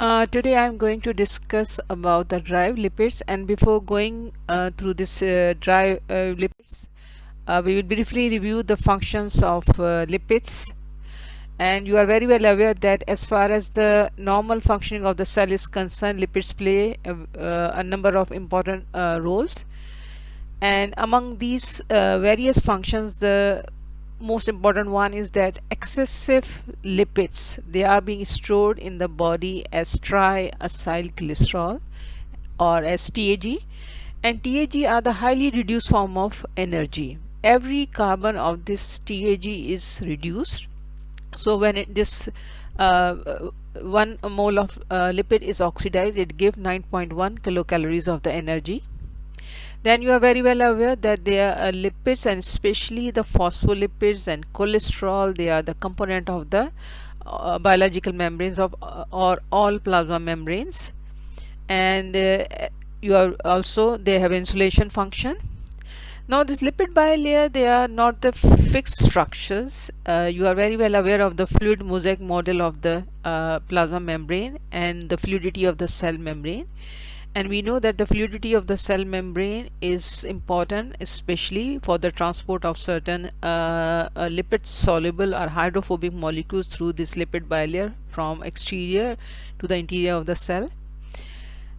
Today I'm going to discuss about the drive lipids, and before going through this drive lipids, we will briefly review the functions of lipids. And you are very well aware that as far as the normal functioning of the cell is concerned, lipids play a number of important roles. And among these various functions, the most important one is that excessive lipids, they are being stored in the body as triacylglycerol or as TAG, and TAG are the highly reduced form of energy. Every carbon of this TAG is reduced, so when this 1 mole of lipid is oxidized, it gives 9.1 kilocalories of the energy. Then you are very well aware that there are lipids, and especially the phospholipids and cholesterol, they are the component of the biological membranes of or all plasma membranes. And you are also, they have insulation function. Now this lipid bilayer, they are not the fixed structures. You are very well aware of the fluid mosaic model of the plasma membrane and the fluidity of the cell membrane. And we know that the fluidity of the cell membrane is important, especially for the transport of certain lipid soluble or hydrophobic molecules through this lipid bilayer from exterior to the interior of the cell.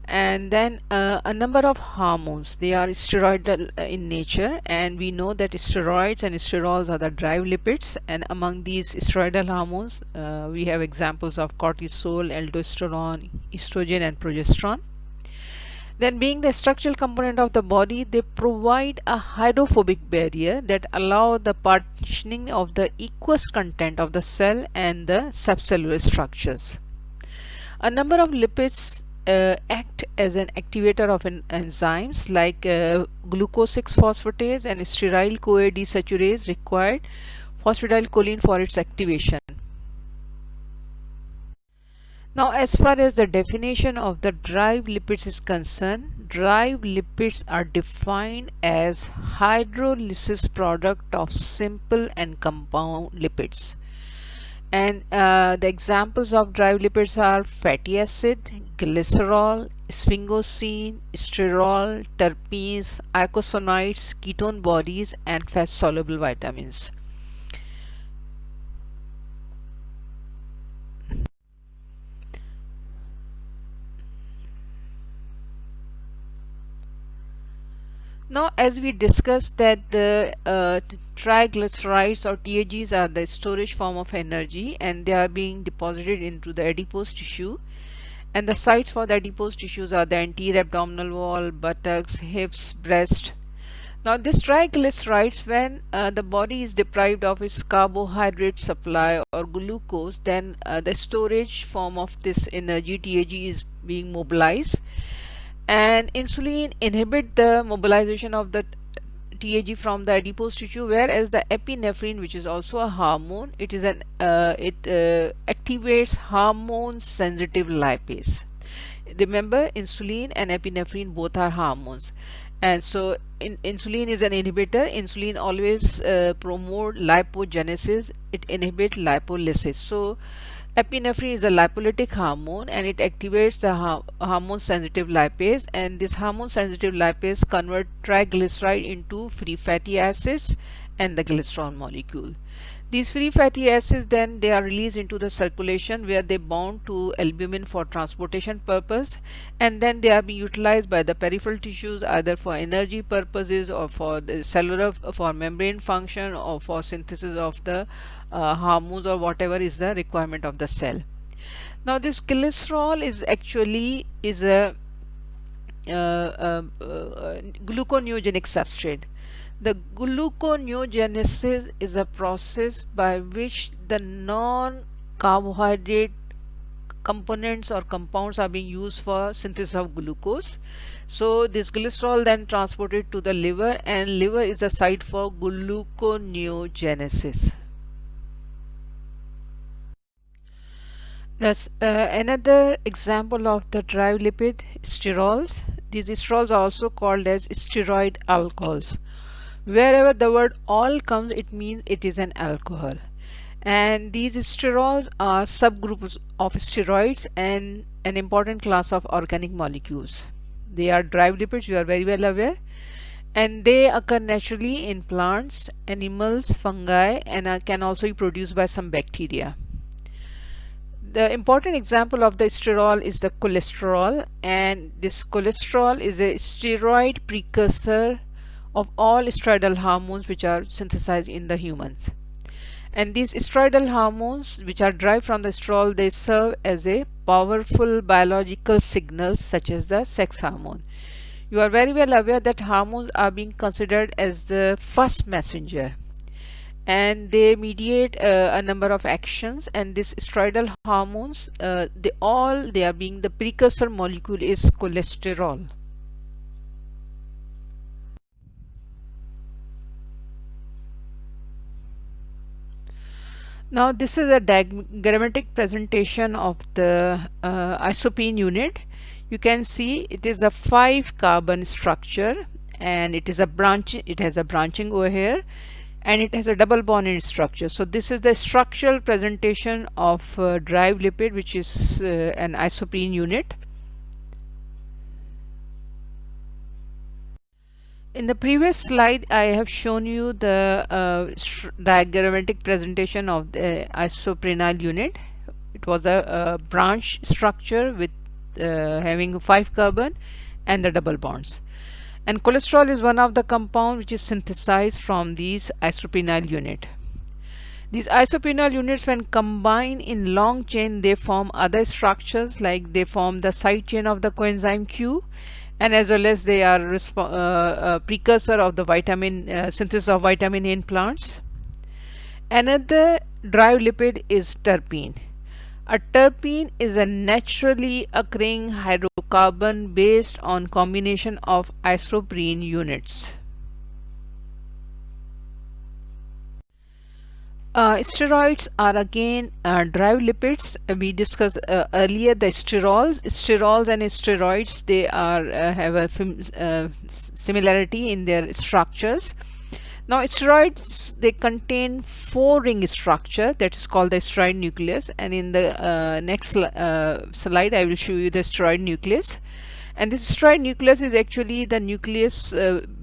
And then a number of hormones, they are steroidal in nature, and we know that steroids and sterols are the drive lipids. And among these steroidal hormones, we have examples of cortisol, aldosterone, estrogen and progesterone. Then, being the structural component of the body, they provide a hydrophobic barrier that allow the partitioning of the aqueous content of the cell and the subcellular structures. A number of lipids act as an activator of enzymes like glucose 6-phosphatase and stearyl CoA desaturase required phosphatidylcholine for its activation. Now, as far as the definition of the drive lipids is concerned, drive lipids are defined as hydrolysis product of simple and compound lipids. And the examples of drive lipids are fatty acid, glycerol, sphingosine, sterol, terpenes, eicosanoids, ketone bodies, and fat soluble vitamins. Now, as we discussed that the triglycerides or TAGs are the storage form of energy, and they are being deposited into the adipose tissue, and the sites for the adipose tissues are the anterior abdominal wall, buttocks, hips, breast. Now this triglycerides, when the body is deprived of its carbohydrate supply or glucose, then the storage form of this energy TAG is being mobilized, and insulin inhibit the mobilization of the TAG from the adipose tissue, whereas the epinephrine, which is also a hormone, it is an activates hormone sensitive lipase. Remember, insulin and epinephrine both are hormones, and so insulin is an inhibitor. Insulin always promote lipogenesis, it inhibits lipolysis. So epinephrine is a lipolytic hormone, and it activates the hormone sensitive lipase, and this hormone sensitive lipase convert triglyceride into free fatty acids and the glycerol molecule. These free fatty acids, then they are released into the circulation, where they bound to albumin for transportation purpose, and then they are being utilized by the peripheral tissues either for energy purposes or for the cellular, for membrane function, or for synthesis of the hormones or whatever is the requirement of the cell. Now this glycerol is actually a gluconeogenic substrate. The gluconeogenesis is a process by which the non-carbohydrate components or compounds are being used for synthesis of glucose. So this glycerol then transported to the liver, and liver is a site for gluconeogenesis. Thus, another example of the drive lipid, sterols. These sterols are also called as steroid alcohols. Wherever the word "all" comes, it means it is an alcohol. And these sterols are subgroups of steroids and an important class of organic molecules. They are derived lipids, you are very well aware, and they occur naturally in plants, animals, fungi, and can also be produced by some bacteria. The important example of the sterol is the cholesterol, and this cholesterol is a steroid precursor of all steroidal hormones which are synthesized in the humans. And these steroidal hormones which are derived from the sterol, they serve as a powerful biological signals such as the sex hormone. You are very well aware that hormones are being considered as the first messenger, and they mediate a number of actions, and these steroidal hormones, they are being the precursor molecule is cholesterol. Now this is a diagrammatic presentation of the isoprene unit. You can see it is a 5 carbon structure, and it has a branching over here, and it has a double bond in structure. So this is the structural presentation of derived lipid, which is an isoprene unit. In the previous slide, I have shown you the diagrammatic presentation of the isoprenyl unit. It was a branch structure with having 5 carbon and the double bonds. And cholesterol is one of the compounds which is synthesized from these isoprenyl unit. These isoprenyl units, when combined in long chain, they form other structures, like they form the side chain of the coenzyme Q, and as well as they are precursor of the vitamin synthesis of vitamin A in plants. Another derived lipid is terpene. A terpene is a naturally occurring hydrocarbon based on combination of isoprene units. Steroids are again derived lipids. We discussed earlier the sterols. Sterols and steroids, they are have a similarity in their structures. Now steroids, they contain 4-ring structure that is called the steroid nucleus, and in the next slide I will show you the steroid nucleus. And this steroid nucleus is actually the nucleus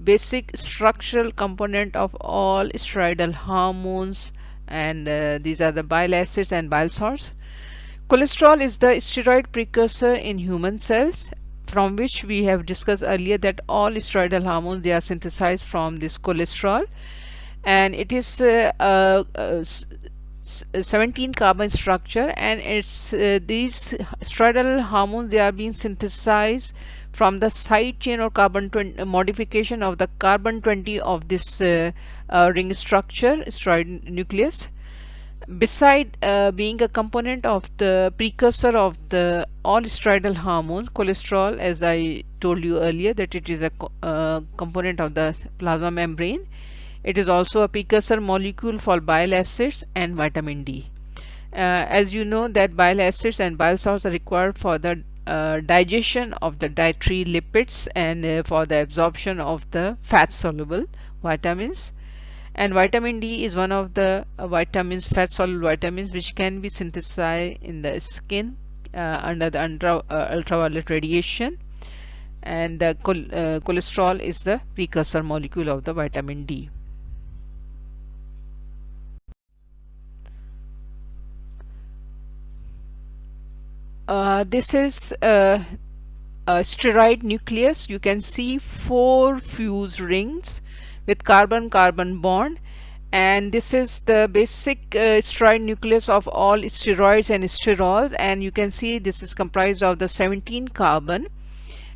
basic structural component of all steroidal hormones, and these are the bile acids and bile salts. Cholesterol is the steroid precursor in human cells, from which we have discussed earlier that all steroidal hormones, they are synthesized from this cholesterol, and it is 17 carbon structure, and it's these steroidal hormones, they are being synthesized from the side chain or carbon 20 modification of the carbon 20 of this ring structure steroid nucleus. Beside being a component of the precursor of the all steroidal hormones, cholesterol, as I told you earlier, that it is a component of the plasma membrane. It is also a precursor molecule for bile acids and vitamin D. As you know that bile acids and bile salts are required for the digestion of the dietary lipids and for the absorption of the fat soluble vitamins. And vitamin D is one of the vitamins, fat soluble vitamins, which can be synthesized in the skin under the ultraviolet radiation. And the cholesterol is the precursor molecule of the vitamin D. This is a steroid nucleus. You can see 4 fused rings with carbon-carbon bond, and this is the basic steroid nucleus of all steroids and sterols, and you can see this is comprised of the 17 carbon,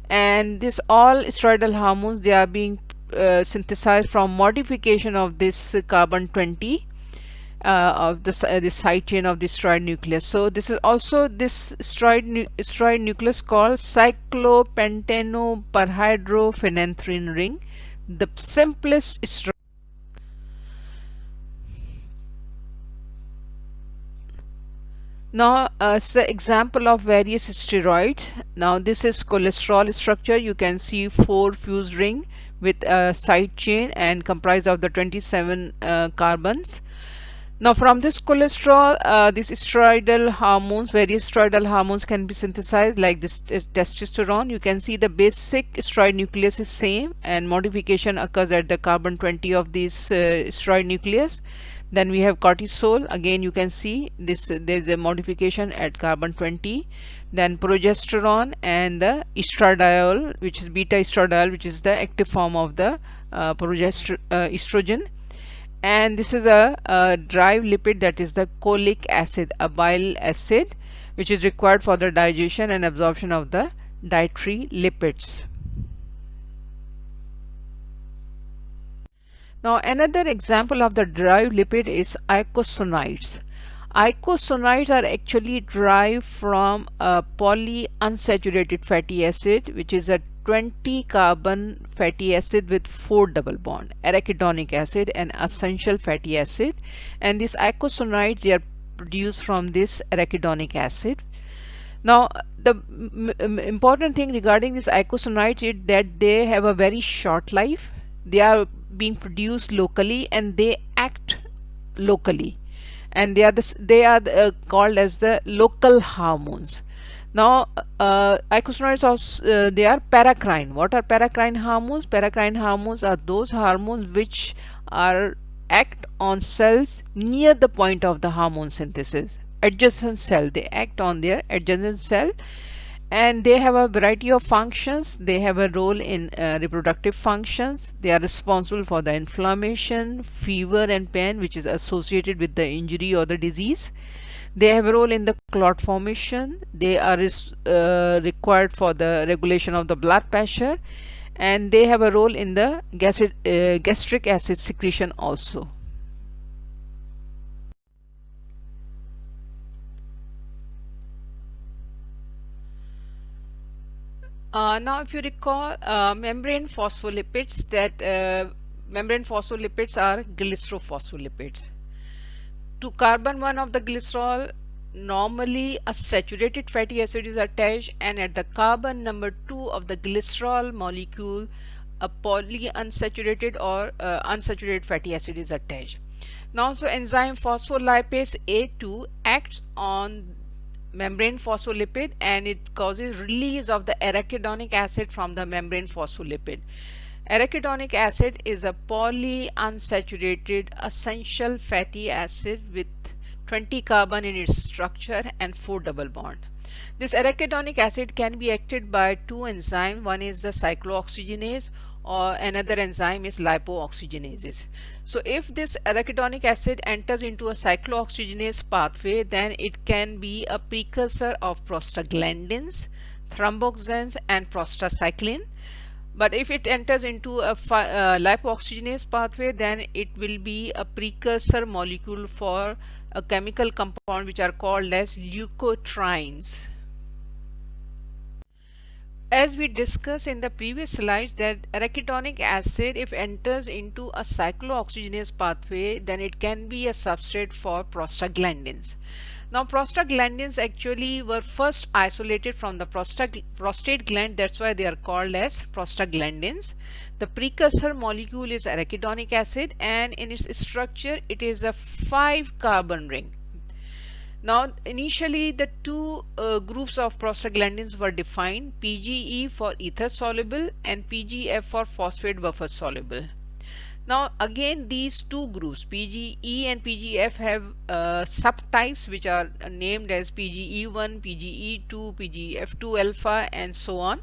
and this all steroidal hormones, they are being synthesized from modification of this carbon 20 of the side chain of the steroid nucleus. So this is also this steroid nucleus called cyclopentanoperhydrophenanthrin ring, the simplest steroid. Now as the example of various steroids, now this is cholesterol structure. You can see 4 fused ring with a side chain and comprised of the 27 carbons. Now from this cholesterol, these steroidal hormones, various steroidal hormones can be synthesized, like this is testosterone. You can see the basic steroid nucleus is same, and modification occurs at the carbon 20 of this steroid nucleus. Then we have cortisol. Again, you can see this there's a modification at carbon 20. Then progesterone and the estradiol, which is beta estradiol, which is the active form of the estrogen. And this is a drive lipid, that is the cholic acid, a bile acid, which is required for the digestion and absorption of the dietary lipids. Now another example of the derived lipid is eicosanoids. Eicosanoids are actually derived from a polyunsaturated fatty acid, which is a 20 carbon fatty acid with 4 double bond, arachidonic acid, and essential fatty acid. And these eicosanoids, they are produced from this arachidonic acid. Now the important thing regarding these eicosanoids is that they have a very short life. They are being produced locally and they act locally, and they are called as the local hormones. Now eicosanoids also they are paracrine. What are paracrine hormones? Paracrine hormones are those hormones which are act on cells near the point of the hormone synthesis, adjacent cell. They act on their adjacent cell, and they have a variety of functions. They have a role in reproductive functions. They are responsible for the inflammation, fever, and pain which is associated with the injury or the disease. They have a role in the clot formation. They are required for the regulation of the blood pressure, and they have a role in the gastric acid secretion also. Now if you recall, membrane phospholipids, that membrane phospholipids are glycerophospholipids. To carbon 1 of the glycerol, normally a saturated fatty acid is attached, and at the carbon number 2 of the glycerol molecule, a polyunsaturated or unsaturated fatty acid is attached. Now so enzyme phospholipase A2 acts on membrane phospholipid, and it causes release of the arachidonic acid from the membrane phospholipid. Arachidonic acid is a polyunsaturated essential fatty acid with 20 carbon in its structure and 4 double bond. This arachidonic acid can be acted by two enzymes. One is the cyclooxygenase, or another enzyme is lipooxygenases. So if this arachidonic acid enters into a cyclooxygenase pathway, then it can be a precursor of prostaglandins, thromboxanes, and prostacyclin. But if it enters into a lipooxygenase pathway, then it will be a precursor molecule for a chemical compound which are called as leukotrienes. As we discussed in the previous slides, that arachidonic acid, if enters into a cyclooxygenase pathway, then it can be a substrate for prostaglandins. Now prostaglandins actually were first isolated from the prostate gland. That's why they are called as prostaglandins. The precursor molecule is arachidonic acid, and in its structure it is a 5 carbon ring. Now initially the two groups of prostaglandins were defined, PGE for ether soluble and PGF for phosphate buffer soluble. Now again, these two groups PGE and PGF have subtypes which are named as PGE1, PGE2, PGF2 alpha, and so on.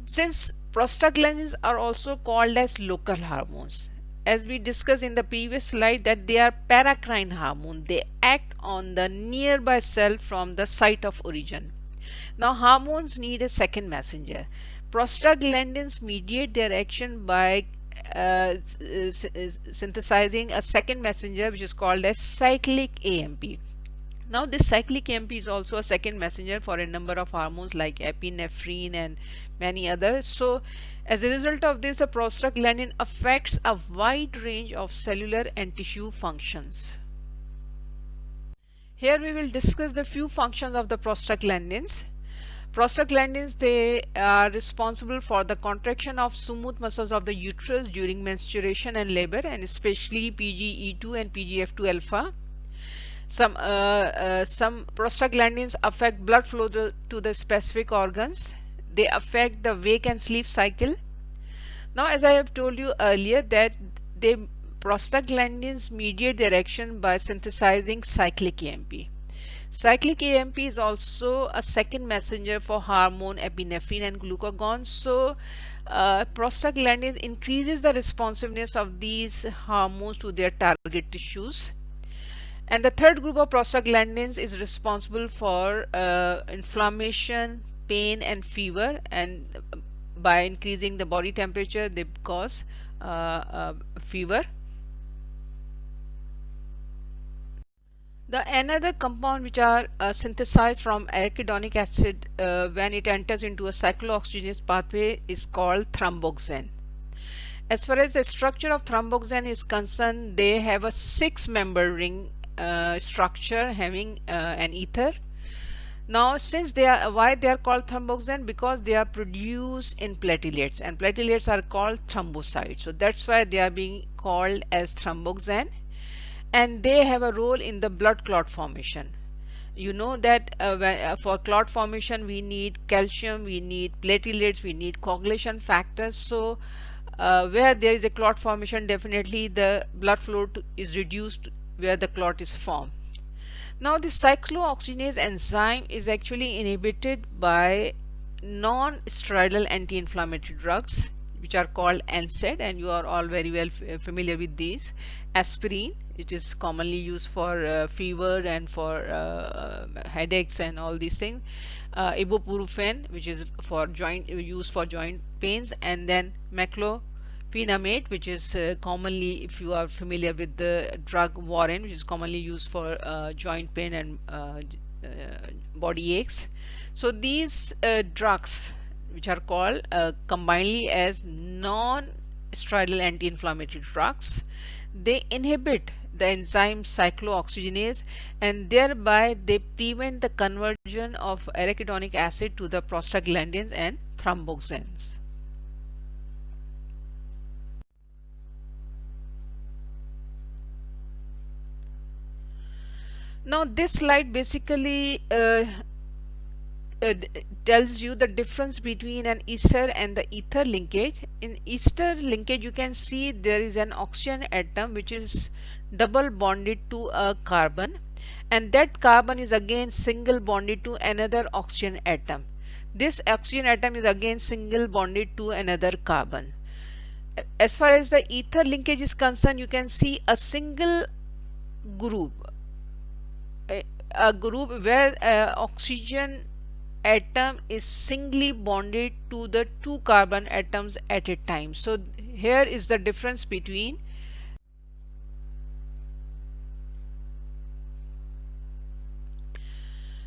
Since prostaglandins are also called as local hormones, as we discussed in the previous slide, that they are paracrine hormone. They act on the nearby cell from the site of origin. Now hormones need a second messenger. Prostaglandins mediate their action by synthesizing a second messenger which is called as cyclic AMP. Now this cyclic AMP is also a second messenger for a number of hormones like epinephrine and many others. So as a result of this, the prostaglandin affects a wide range of cellular and tissue functions. Here we will discuss the few functions of the prostaglandins. Prostaglandins, they are responsible for the contraction of smooth muscles of the uterus during menstruation and labor, and especially PGE2 and PGF2 alpha. Some prostaglandins affect blood flow to the specific organs. They affect the wake and sleep cycle. Now, as I have told you earlier, that they prostaglandins mediate their action by synthesizing cyclic AMP. Cyclic AMP is also a second messenger for hormone epinephrine and glucagon. So, prostaglandins increases the responsiveness of these hormones to their target tissues. And the third group of prostaglandins is responsible for inflammation, pain, and fever. And by increasing the body temperature, they cause fever. The another compound which are synthesized from arachidonic acid when it enters into a cyclooxygenase pathway is called thromboxane. As far as the structure of thromboxane is concerned, they have a 6-member ring structure having an ether. Now, since why they are called thromboxane? Because they are produced in platelets, and platelets are called thrombocytes. So that's why they are being called as thromboxane. And they have a role in the blood clot formation. You know that for clot formation we need calcium, we need platelets, we need coagulation factors. So where there is a clot formation, definitely the blood flow is reduced where the clot is formed. Now, the cyclooxygenase enzyme is actually inhibited by non-steroidal anti-inflammatory drugs which are called NSAID, and you are all very well familiar with these. Aspirin, which is commonly used for fever and for headaches and all these things. Ibuprofen, which is for used for joint pains, and then meclophenamate, which is commonly, if you are familiar with the drug Warren, which is commonly used for joint pain and body aches. So these drugs, which are called combinedly as non-steroidal anti-inflammatory drugs, they inhibit the enzyme cyclooxygenase, and thereby they prevent the conversion of arachidonic acid to the prostaglandins and thromboxanes. Now, this slide basically tells you the difference between an ester and the ether linkage. In ester linkage, you can see there is an oxygen atom which is double bonded to a carbon, and that carbon is again single bonded to another oxygen atom. This oxygen atom is again single bonded to another carbon. As far as the ether linkage is concerned, you can see a single group, a group where oxygen atom is singly bonded to the 2 carbon atoms at a time. So here is the difference between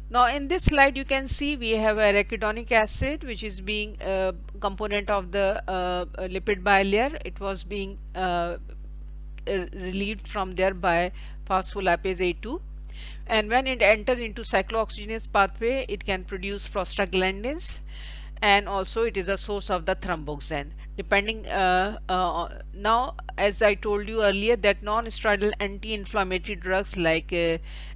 now. In this slide you can see we have arachidonic acid, which is being a component of the lipid bilayer. It was being relieved from there by phospholipase A2, and when it enters into cyclooxygenase pathway, it can produce prostaglandins, and also it is a source of the thromboxane. Depending now, as I told you earlier, that non-steroidal anti-inflammatory drugs like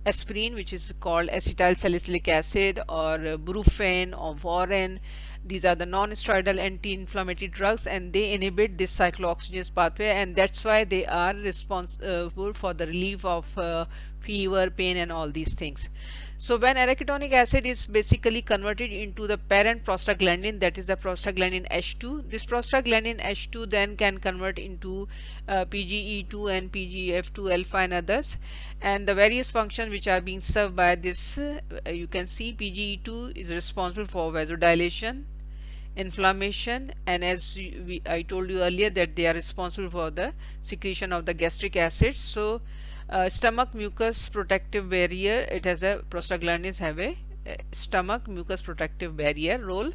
aspirin, which is called acetyl salicylic acid, or Brufen or Warren, these are the non-steroidal anti-inflammatory drugs, and they inhibit this cyclooxygenase pathway, and that's why they are responsible for the relief of fever, pain, and all these things. So when arachidonic acid is basically converted into the parent prostaglandin, that is the prostaglandin H2, this prostaglandin H2 then can convert into PGE2 and PGF2 alpha and others, and the various functions which are being served by this, you can see PGE2 is responsible for vasodilation, inflammation, and as I told you earlier that they are responsible for the secretion of the gastric acids. So stomach mucus protective barrier, it has a prostaglandins have a stomach mucus protective barrier role.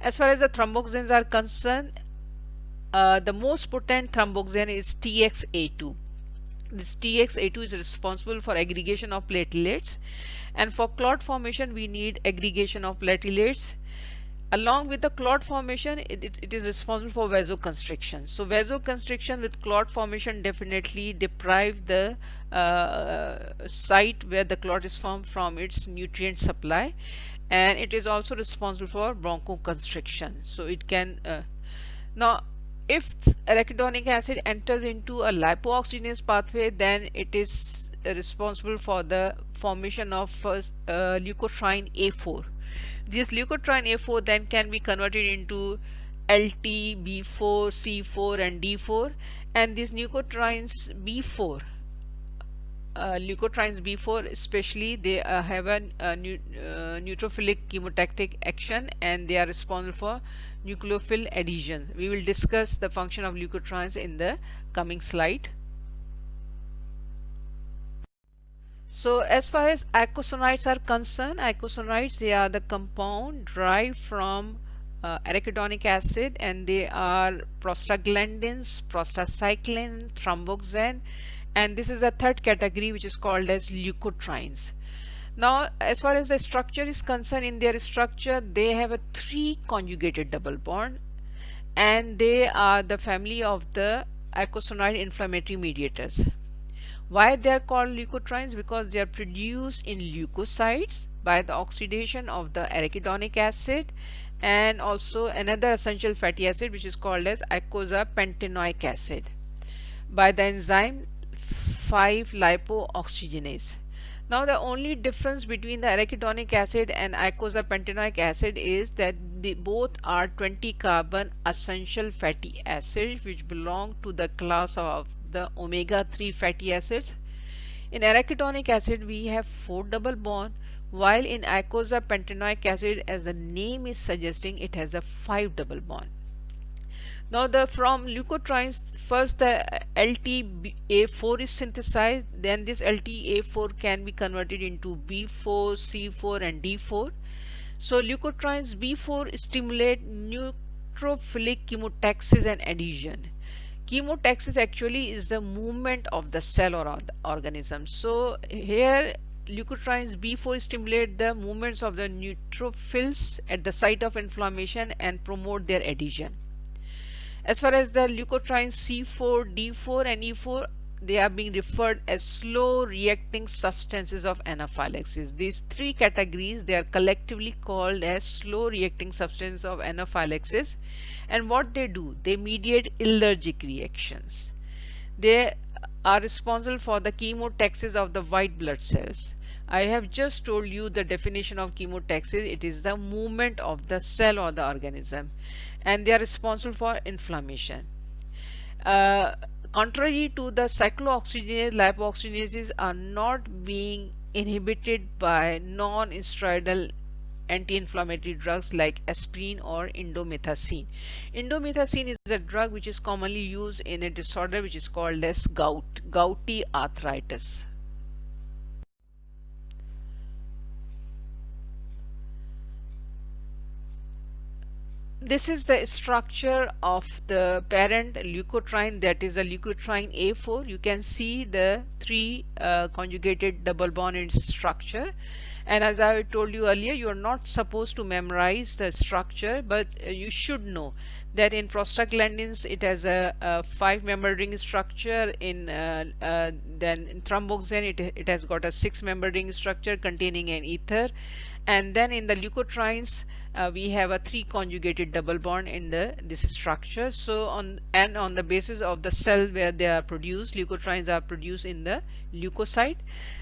As far as the thromboxanes are concerned, the most potent thromboxane is TXA2. This TXA2 is responsible for aggregation of platelets, and for clot formation we need aggregation of platelets. Along with the clot formation, it is responsible for vasoconstriction. So vasoconstriction with clot formation definitely deprive the site where the clot is formed from its nutrient supply, and it is also responsible for bronchoconstriction. So it can now, if arachidonic acid enters into a lipooxygenase pathway, then it is responsible for the formation of leukotriene A4. This leukotriene A4 then can be converted into LT, B4, C4 and D4, and these leukotrienes B4 leukotrienes B4 especially, they have a neutrophilic chemotactic action, and they are responsible for nucleophil adhesion. We will discuss the function of leukotrienes in the coming slide. So as far as eicosanoids are concerned, eicosanoids, they are the compound derived from arachidonic acid, and they are prostaglandins, prostacyclin, thromboxane, and this is the third category, which is called as leukotrienes. Now, as far as the structure is concerned, in their structure they have a 3 conjugated double bond, and they are the family of the eicosanoid inflammatory mediators. Why they are called leukotrienes? Because they are produced in leukocytes by the oxidation of the arachidonic acid and also another essential fatty acid, which is called as eicosapentaenoic acid, by the enzyme 5-lipooxygenase. Now the only difference between the arachidonic acid and eicosapentaenoic acid is that they both are 20 carbon essential fatty acids, which belong to the class of the omega-3 fatty acids. In arachidonic acid we have 4 double bond, while in eicosapentaenoic acid, as the name is suggesting, it has a 5 double bond. Now from leukotrienes, first the LTA4 is synthesized, then this LTA4 can be converted into B4, C4 and D4. So leukotrienes B4 stimulate neutrophilic chemotaxis and adhesion. Chemotaxis actually is the movement of the cell or the organism. So here leukotrienes B4 stimulate the movements of the neutrophils at the site of inflammation and promote their adhesion. As far as the leukotrienes C4, D4 and E4, they are being referred as slow reacting substances of anaphylaxis. These 3 categories, they are collectively called as slow reacting substances of anaphylaxis, and what they do, they mediate allergic reactions. They are responsible for the chemotaxis of the white blood cells. I have just told you the definition of chemotaxis. It is the movement of the cell or the organism, and they are responsible for inflammation. Contrary to the cyclooxygenase, lipooxygenases are not being inhibited by non-steroidal anti-inflammatory drugs like aspirin or indomethacin. Indomethacin is a drug which is commonly used in a disorder which is called as gouty arthritis. This is the structure of the parent leukotriene, that is a leukotriene A4. You can see the 3 conjugated double bond in structure, and as I told you earlier, you are not supposed to memorize the structure, but you should know that in prostaglandins it has a 5-membered ring structure. In then in thromboxane it has got a 6-membered ring structure containing an ether, and then in the leukotrienes we have a 3 conjugated double bond in this structure. So on the basis of the cell where they are produced, leukotrienes are produced in the leukocyte.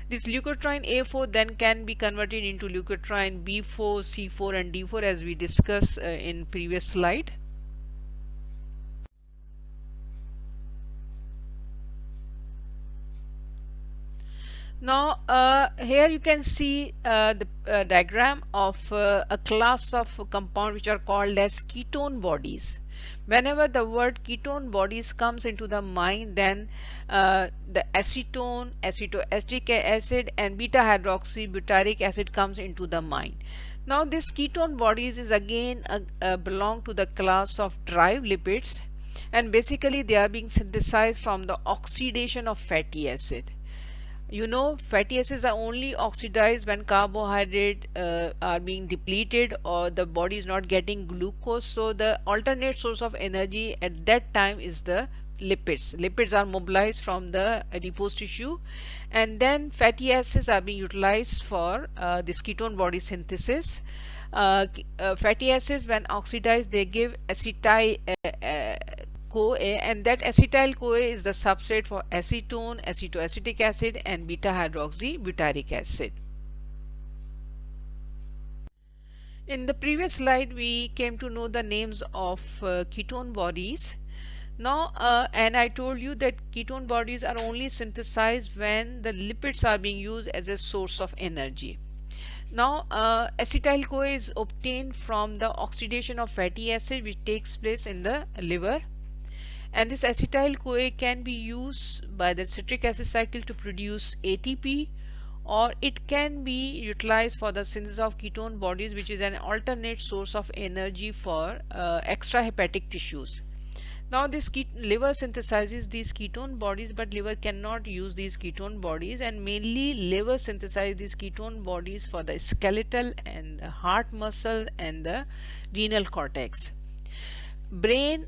This leukotriene A4 then can be converted into leukotriene B4, C4 and D4, as we discussed in previous slide. Now here you can see the diagram of a class of compound which are called as ketone bodies. Whenever the word ketone bodies comes into the mind, then the acetone, acetoacetic acid and beta hydroxybutyric acid comes into the mind. Now this ketone bodies is again belong to the class of derived lipids, and basically they are being synthesized from the oxidation of fatty acid. You know, fatty acids are only oxidized when carbohydrate are being depleted or the body is not getting glucose. So the alternate source of energy at that time is the lipids. Lipids are mobilized from the adipose tissue, and then fatty acids are being utilized for this ketone body synthesis. Fatty acids, when oxidized, they give acetyl CoA, and that acetyl CoA is the substrate for acetone, acetoacetic acid, and beta hydroxybutyric acid. In the previous slide, we came to know the names of ketone bodies. Now, and I told you that ketone bodies are only synthesized when the lipids are being used as a source of energy. Now, acetyl CoA is obtained from the oxidation of fatty acid, which takes place in the liver. And this acetyl CoA can be used by the citric acid cycle to produce ATP, or it can be utilized for the synthesis of ketone bodies, which is an alternate source of energy for extrahepatic tissues. Now this liver synthesizes these ketone bodies, but liver cannot use these ketone bodies, and mainly liver synthesizes these ketone bodies for the skeletal and the heart muscle and the renal cortex. Brain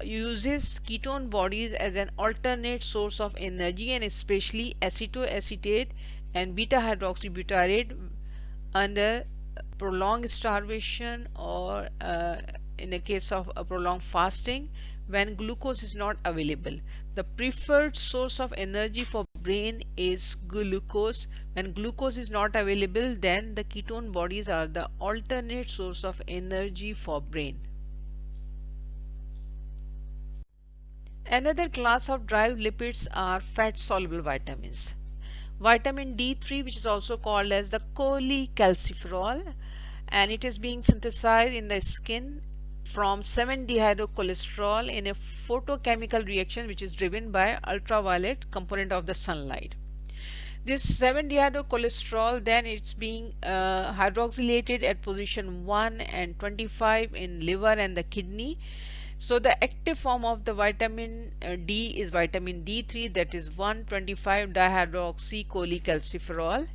uses ketone bodies as an alternate source of energy, and especially acetoacetate and beta hydroxybutyrate under prolonged starvation, or in a case of a prolonged fasting, when glucose is not available. The preferred source of energy for brain is glucose. When glucose is not available, then the ketone bodies are the alternate source of energy for brain. Another class of derived lipids are fat-soluble vitamins. Vitamin D3, which is also called as the cholecalciferol, and it is being synthesized in the skin from 7-dehydrocholesterol in a photochemical reaction which is driven by ultraviolet component of the sunlight. This 7-dehydrocholesterol, then it's being hydroxylated at position 1 and 25 in liver and the kidney. So the active form of the vitamin D is vitamin D3, that is 125 dihydroxycholecalciferol,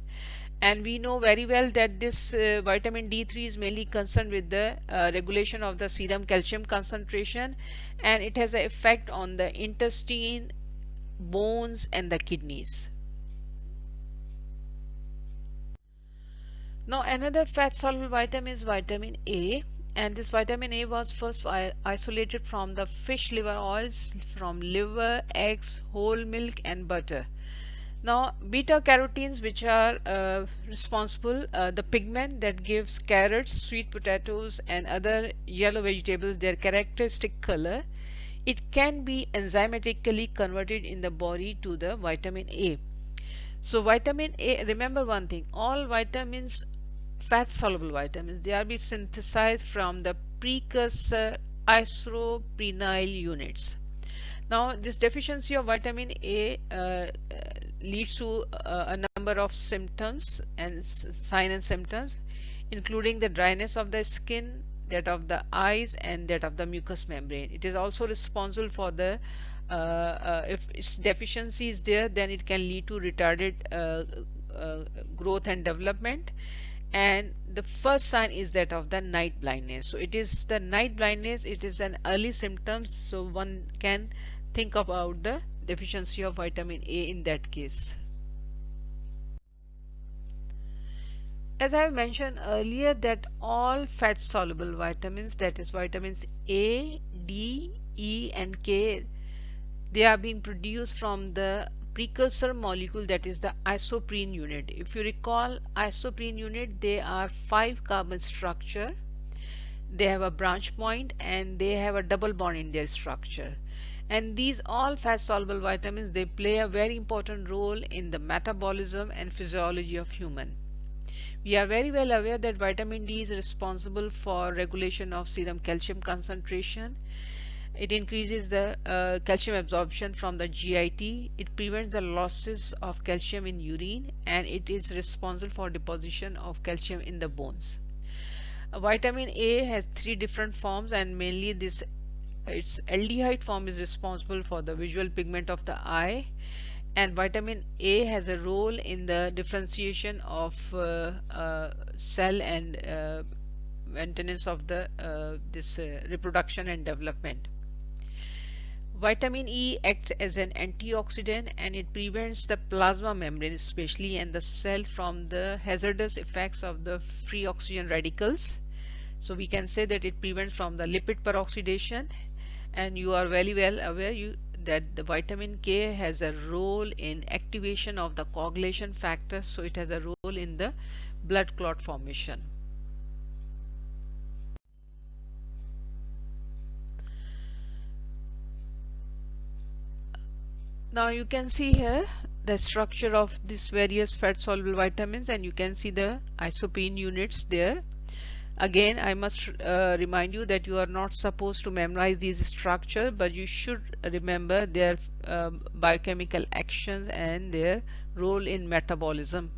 and we know very well that this vitamin D3 is mainly concerned with the regulation of the serum calcium concentration, and it has an effect on the intestine, bones, and the kidneys. Now another fat soluble vitamin is vitamin A, and this vitamin A was first isolated from the fish liver oils, from liver, eggs, whole milk, and butter. Now beta carotenes, which are responsible, the pigment that gives carrots, sweet potatoes, and other yellow vegetables their characteristic color, it can be enzymatically converted in the body to the vitamin A. So vitamin A, remember one thing, all vitamins, fat soluble vitamins, they are be synthesized from the precursor isoprenyl units. Now this deficiency of vitamin A leads to a number of symptoms and signs and symptoms, including the dryness of the skin, that of the eyes, and that of the mucous membrane. It is also responsible for the if its deficiency is there, then it can lead to retarded growth and development. And the first sign is that of the night blindness. So it is the night blindness, it is an early symptom, so one can think about the deficiency of vitamin A in that case. As I mentioned earlier, that all fat soluble vitamins, that is vitamins A, D, E, and K, they are being produced from the precursor molecule, that is the isoprene unit. If you recall, isoprene unit, they are 5 carbon structure, they have a branch point, and they have a double bond in their structure. And these all fat soluble vitamins, they play a very important role in the metabolism and physiology of human. We are very well aware that vitamin D is responsible for regulation of serum calcium concentration. It increases the calcium absorption from the GIT. It prevents the losses of calcium in urine, and it is responsible for deposition of calcium in the bones. Vitamin A has 3 different forms, and mainly this its aldehyde form is responsible for the visual pigment of the eye, and vitamin A has a role in the differentiation of cell and maintenance of the this reproduction and development. Vitamin E acts as an antioxidant and it prevents the plasma membrane especially and the cell from the hazardous effects of the free oxygen radicals. So we can say that it prevents from the lipid peroxidation, and you are very well aware that the vitamin K has a role in activation of the coagulation factor, so it has a role in the blood clot formation. Now you can see here the structure of these various fat soluble vitamins, and you can see the isoprene units there. Again, I must remind you that you are not supposed to memorize these structure, but you should remember their biochemical actions and their role in metabolism.